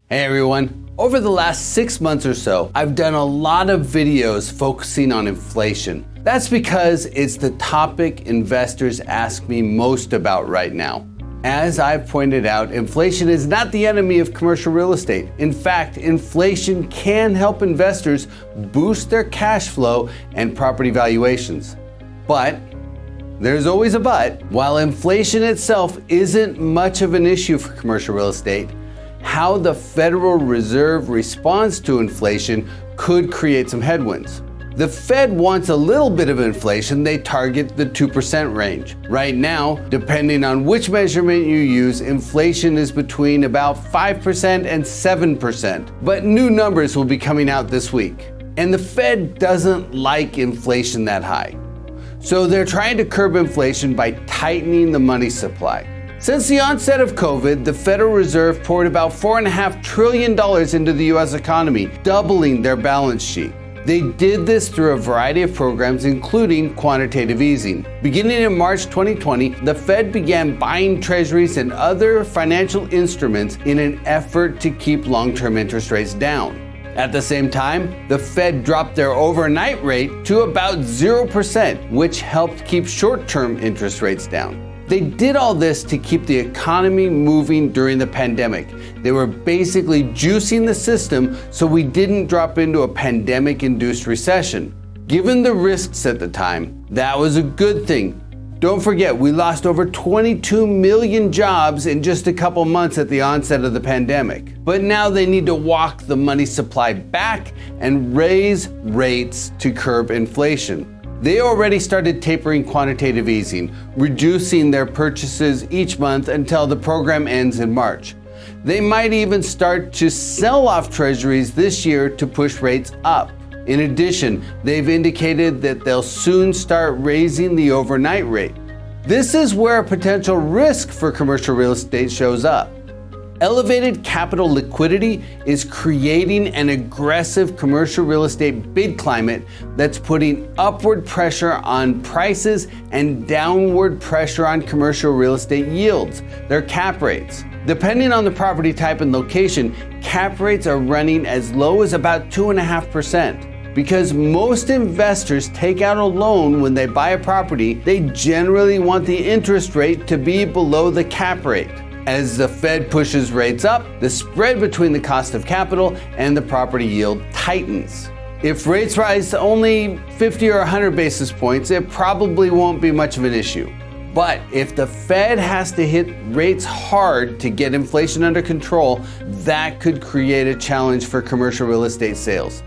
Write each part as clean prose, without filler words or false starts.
Hey everyone. Over the last 6 months or so, I've done a lot of videos focusing on inflation. That's because it's the topic investors ask me most about right now. As I've pointed out, inflation is not the enemy of commercial real estate. In fact, inflation can help investors boost their cash flow and property valuations. But there's always a but. While inflation itself isn't much of an issue for commercial real estate, how the Federal Reserve responds to inflation could create some headwinds. The Fed wants a little bit of inflation. They target the 2% range. Right now, depending on which measurement you use, inflation is between about 5% and 7%. But new numbers will be coming out this week. And the Fed doesn't like inflation that high. So they're trying to curb inflation by tightening the money supply. Since the onset of COVID, the Federal Reserve poured about $4.5 trillion into the US economy, doubling their balance sheet. They did this through a variety of programs, including quantitative easing. Beginning in March 2020, the Fed began buying treasuries and other financial instruments in an effort to keep long-term interest rates down. At the same time, the Fed dropped their overnight rate to about 0%, which helped keep short-term interest rates down. They did all this to keep the economy moving during the pandemic. They were basically juicing the system so we didn't drop into a pandemic-induced recession. Given the risks at the time, that was a good thing. Don't forget, we lost over 22 million jobs in just a couple months at the onset of the pandemic. But now they need to walk the money supply back and raise rates to curb inflation. They already started tapering quantitative easing, reducing their purchases each month until the program ends in March. They might even start to sell off treasuries this year to push rates up. In addition, they've indicated that they'll soon start raising the overnight rate. This is where a potential risk for commercial real estate shows up. Elevated capital liquidity is creating an aggressive commercial real estate bid climate that's putting upward pressure on prices and downward pressure on commercial real estate yields, their cap rates. Depending on the property type and location, cap rates are running as low as about 2.5%. Because most investors take out a loan when they buy a property, they generally want the interest rate to be below the cap rate. As the Fed pushes rates up, the spread between the cost of capital and the property yield tightens. If rates rise to only 50 or 100 basis points, it probably won't be much of an issue. But if the Fed has to hit rates hard to get inflation under control, that could create a challenge for commercial real estate sales.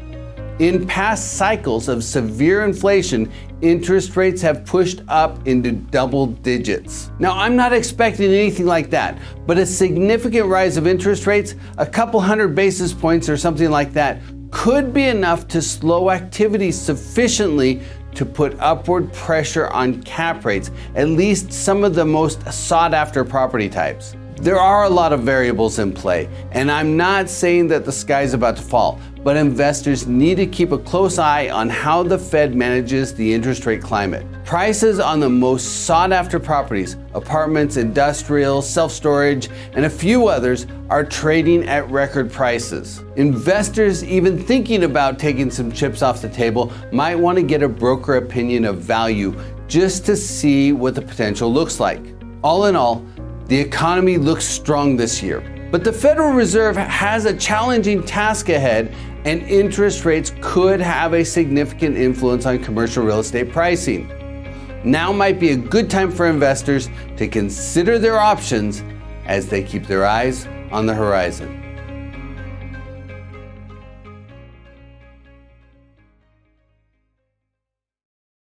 In past cycles of severe inflation, interest rates have pushed up into double digits. Now, I'm not expecting anything like that, but a significant rise of interest rates, a couple hundred basis points or something like that, could be enough to slow activity sufficiently to put upward pressure on cap rates, at least some of the most sought after property types. There are a lot of variables in play, and I'm not saying that the sky's about to fall, but investors need to keep a close eye on how the Fed manages the interest rate climate. Prices on the most sought after properties, apartments, industrial, self-storage, and a few others are trading at record prices. Investors even thinking about taking some chips off the table might want to get a broker opinion of value just to see what the potential looks like. All in all, the economy looks strong this year, but the Federal Reserve has a challenging task ahead, and interest rates could have a significant influence on commercial real estate pricing. Now might be a good time for investors to consider their options as they keep their eyes on the horizon.